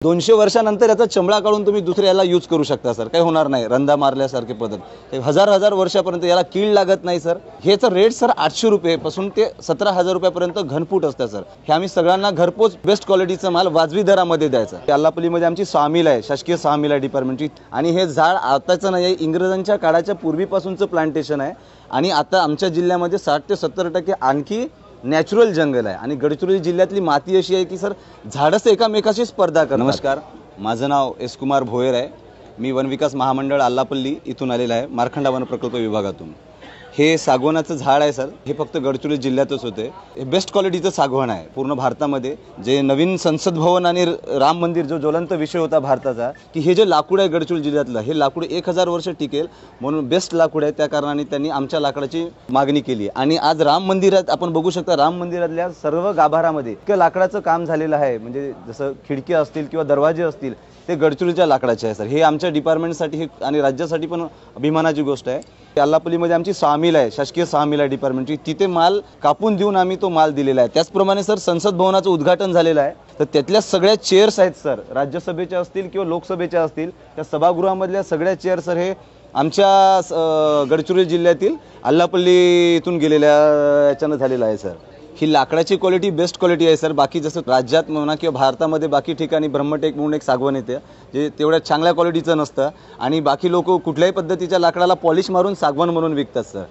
200 वर्षानंतर याचा चमडा काढून तुम्ही दुसऱ्याला यूज करू शकता सर, काही होणार नाही. रंधा मारल्यासारखे पद्धत हजार वर्षापर्यंत याला कीड लागत नाही सर. ह्याचा रेट सर 800 रुपये पासून ते 17,000 रुपयापर्यंत घनफूट असतं सर. हे आम्ही सगळ्यांना घरपोच बेस्ट क्वालिटीचा माल वाजवी दरामध्ये द्यायचा. अल्लापल्लीमध्ये आमची सॉमिल आहे, शासकीय सॉमिल आहे डिपार्टमेंटची. आणि हे झाड आताचं नाही, इंग्रजांच्या काळाच्या पूर्वीपासूनचं प्लांटेशन आहे. आणि आता आमच्या जिल्ह्यामध्ये 60 ते 70% आणखी नॅचरल जंगल आहे. आणि गडचिरोली जिल्ह्यातली माती अशी आहे की सर झाडच एकामेकाशी स्पर्धा करतात. नमस्कार, माझं नाव एस कुमार भोयर आहे. मी वन विकास महामंडळ अल्लापल्ली इथून आलेला आहे, मारखंडा वन प्रकल्प विभागातून. हे सागवानाचं झाड आहे सर. हे फक्त गडचिरोली जिल्ह्यातच होते. हे बेस्ट क्वालिटीचं सागवान आहे पूर्ण भारतामध्ये. जे नवीन संसद भवन आणि राम मंदिर जो ज्वलंत विषय होता भारताचा, की हे जे लाकूड आहे गडचिरोली जिल्ह्यातलं, हे लाकूड 1000 वर्ष टिकेल म्हणून बेस्ट लाकूड आहे. त्या कारणाने त्यांनी आमच्या लाकडाची मागणी केली. आणि आज राम मंदिरात आपण बघू शकता, राम मंदिरातल्या सर्व गाभारामध्ये इतकं लाकडाचं काम झालेलं आहे. म्हणजे जसं खिडक्या असतील किंवा दरवाजे असतील ते गडचिरोलीच्या लाकडाचे आहे सर. हे आमच्या डिपार्टमेंटसाठी हे आणि राज्यासाठी पण अभिमानाची गोष्ट आहे. अल्लापल्लीमध्ये आमची सॉमिल आहे, शासकीय सॉमिल आहे डिपार्टमेंटची. तिथे माल कापून देऊन आम्ही तो माल दिलेला आहे. त्याचप्रमाणे सर संसद भवनाचं उद्घाटन झालेलं आहे. तर त्यातल्या सगळ्या चेअर्स आहेत सर, राज्यसभेच्या असतील किंवा लोकसभेच्या असतील, त्या सभागृहामधल्या सगळ्या चेअर सर हे आमच्या गडचिरोली जिल्ह्यातील अल्लापल्ली इथून गेलेल्या याच्यानं झालेलं आहे सर. ही लाकडाची क्वालिटी बेस्ट क्वालिटी आहे सर. बाकी जसं राज्यात म्हणा किंवा भारतामध्ये बाकी ठिकाणी ब्रह्मटेक म्हणून एक सागवान येते, जे तेवढ्या चांगल्या क्वालिटीचं नसतं. आणि बाकी लोक कुठल्याही पद्धतीच्या लाकडाला पॉलिश मारून सागवान म्हणून विकतात सर.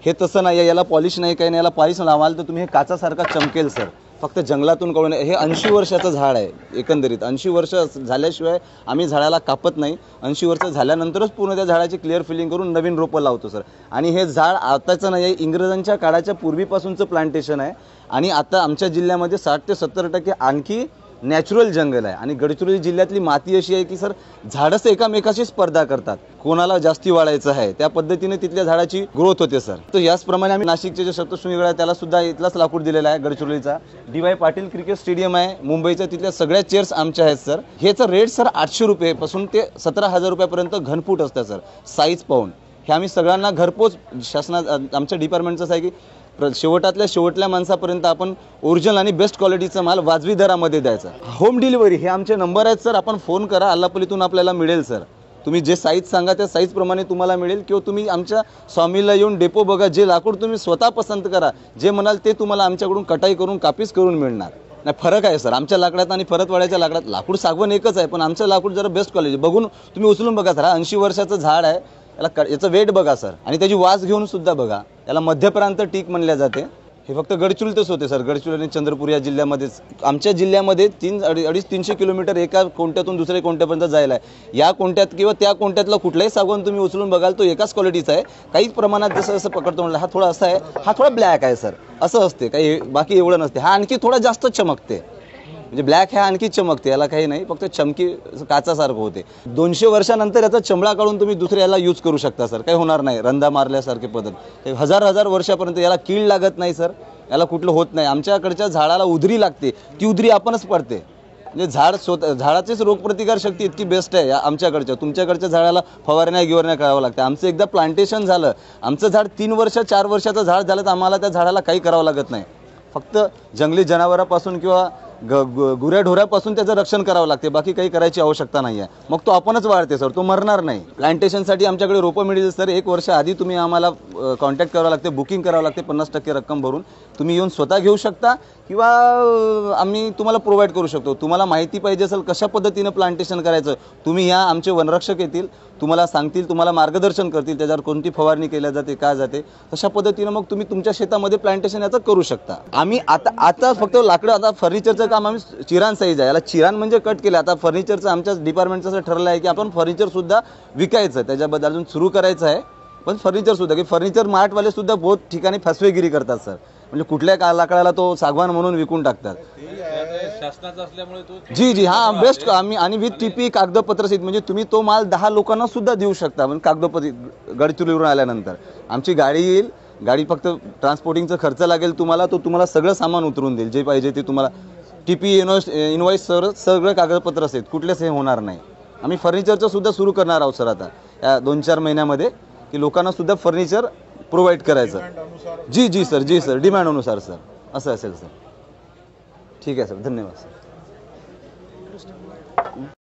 हे तसं नाही आहे. याला पॉलिश नाही, काही नाही. याला पॉलिश लावाल तर तुम्ही हे काचासारखा चमकेल सर. फक्त जंगलातून काढून. हे 80 वर्षाचं झाड आहे एकंदरीत. 80 वर्ष झाल्याशिवाय आम्ही झाडाला कापत नाही. 80 वर्ष झाल्यानंतरच पूर्ण त्या झाडाची क्लिअर फिलिंग करून नवीन रोपं लावतो सर. आणि हे झाड आताचं नाही, इंग्रजांच्या काळाच्या पूर्वीपासूनचं प्लांटेशन आहे. आणि आता आमच्या जिल्ह्यामध्ये 60 ते 70% आणखी नॅचरल जंगल आहे. आणि गडचिरोली जिल्ह्यातली माती अशी आहे की सर झाडच एकामेकाशी स्पर्धा करतात. कोणाला जास्ती वाढायचं आहे त्या पद्धतीने तिथल्या झाडाची ग्रोथ होते सर. तर याचप्रमाणे आम्ही नाशिकचे जे सप्तशृंगी गड आहे त्याला सुद्धा इथलाच लाकूड दिलेला आहे गडचिरोलीचा. DY पाटील क्रिकेट स्टेडियम आहे मुंबईच्या, तिथल्या सगळ्या चेअर्स आमच्या आहेत सर. ह्याचा रेट सर 800 रुपये पासून ते 17,000 रुपयापर्यंत घनफूट असतं सर, साईज पाहून. हे आम्ही सगळ्यांना घरपोच आमच्या डिपार्टमेंटचं आहे की शेवटातल्या शेवटल्या माणसापर्यंत आपण ओरिजिनल आणि बेस्ट क्वालिटीचा माल वाजवी दरामध्ये द्यायचा. होम डिलिव्हरी हे आमचे नंबर आहेत सर. आपण फोन करा, अल्लापल्लीतून आपल्याला मिळेल सर. तुम्ही जे साईज सांगा त्या साईजप्रमाणे तुम्हाला मिळेल. किंवा तुम्ही आमच्या स्वामीला येऊन डेपो बघा. जे लाकूड तुम्ही स्वतः पसंत करा, जे म्हणाल ते तुम्हाला आमच्याकडून कटाई करून कापीस करून मिळणार. नाही, फरक आहे सर आमच्या लाकडात आणि परतवाड्याच्या लाकडात. लाकूड सागवान एकच आहे, पण आमचं लाकूड जरा बेस्ट क्वालिटी बघून तुम्ही उचलून बघा सर. 80 वर्षाचं झाड आहे. याचं वेट बघा सर. आणि त्याची वास घेऊन सुद्धा बघा. याला मध्यप्रांत टीक म्हणल्या जाते. हे फक्त गडचिरोलीतच होते सर. गडचिरोली आणि चंद्रपूर या जिल्ह्यामध्येच. आमच्या जिल्ह्यामध्ये 300-350 किलोमीटर एका कोणत्यातून दुसऱ्या कोणत्यापर्यंत जायला आहे. या कोणत्यात किंवा त्या कोणत्यातला कुठलाही सागवान तुम्ही उचलून बघाल तो एकाच क्वालिटीचा आहे. काही प्रमाणात जसं असं पकडतो म्हणलं, हा थोडा असा आहे, हा थोडा ब्लॅक आहे सर, असं असते. काही बाकी एवढं नसते. हा आणखी थोडा जास्त चमकते. म्हणजे ब्लॅक ह्या आणखी चमकते, याला काही नाही, फक्त चमकी काचासारखं होते. 200 वर्षानंतर याचा चमडा काढून तुम्ही दुसऱ्याला यूज करू शकता सर, काही होणार नाही. रंधा मारल्यासारखे पद्धत. हजार वर्षापर्यंत याला कीड लागत नाही सर. याला कुठलं होत नाही. आमच्याकडच्या झाडाला उधरी लागते, ती उधरी आपणच पडते. म्हणजे झाडाचीच रोगप्रतिकार शक्ती इतकी बेस्ट आहे आमच्याकडच्या. तुमच्याकडच्या झाडाला फवारण्या करावं लागतं. आमचं एकदा प्लांटेशन झालं, आमचं झाड 3 वर्ष 4 वर्षाचं झाड झालं तर आम्हाला त्या झाडाला काही करावं लागत नाही. फक्त जंगली जनावरांपासून किंवा गुऱ्याढोऱ्यापासून त्याचं रक्षण करावं लागते. बाकी काही करायची आवश्यकता नाही आहे. मग तो आपणच वाढते सर, तो मरणार नाही. प्लांटेशनसाठी आमच्याकडे रोपं मिळेल सर. 1 वर्ष आधी तुम्ही आम्हाला कॉन्टॅक्ट करावं लागते, बुकिंग करावं लागते. 50% रक्कम भरून तुम्ही येऊन स्वतः घेऊ शकता किंवा आम्ही तुम्हाला प्रोव्हाइड करू शकतो. तुम्हाला माहिती पाहिजे असेल कशा पद्धतीनं प्लांटेशन करायचं, तुम्ही या, आमचे वनरक्षक येतील, तुम्हाला सांगतील, तुम्हाला मार्गदर्शन करतील. त्याच्यावर कोणती फवारणी केल्या जाते, काय जाते, तशा पद्धतीनं मग तुम्ही तुमच्या शेतामध्ये प्लांटेशन याचं करू शकता. आम्ही आता फक्त लाकडं, आता फर्निचरचं काम आम्ही चिरान साईज आहे. याला चिरान म्हणजे कट केलं. आता फर्निचरचं आमच्या डिपार्टमेंटचं असं ठरलं आहे की आपण फर्निचरसुद्धा विकायचं, त्याच्याबद्दल अजून सुरू करायचं आहे. पण फर्निचरसुद्धा, की फर्निचर मार्टवाले सुद्धा बहुत ठिकाणी फसवेगिरी करतात सर. म्हणजे कुठल्या लाकडाला तो सागवान म्हणून विकून टाकतात. जी हा बेस्ट. आम्ही आणि विथ टीपी कागदपत्र सहित, म्हणजे तुम्ही तो माल 10 लोकांना सुद्धा देऊ शकता. म्हणजे कागदपत्र गडचिरोलीवरून आल्यानंतर आमची गाडी येईल. गाडी फक्त ट्रान्सपोर्टिंगचा खर्च लागेल तुम्हाला. तो तुम्हाला सगळं सामान उतरून देईल, जे पाहिजे ते तुम्हाला. टीपी इनवॉइस सगळं कागदपत्र असेल, कुठलेच हे होणार नाही. आम्ही फर्निचरचं सुद्धा सुरू करणार आहोत सर आता या 2-4 महिन्यामध्ये, की लोकांना सुद्धा फर्निचर प्रोव्हाइड करायचं. जी सर, डिमांडनुसार सर, असं असेल सर. ठीक आहे सर, धन्यवाद सर.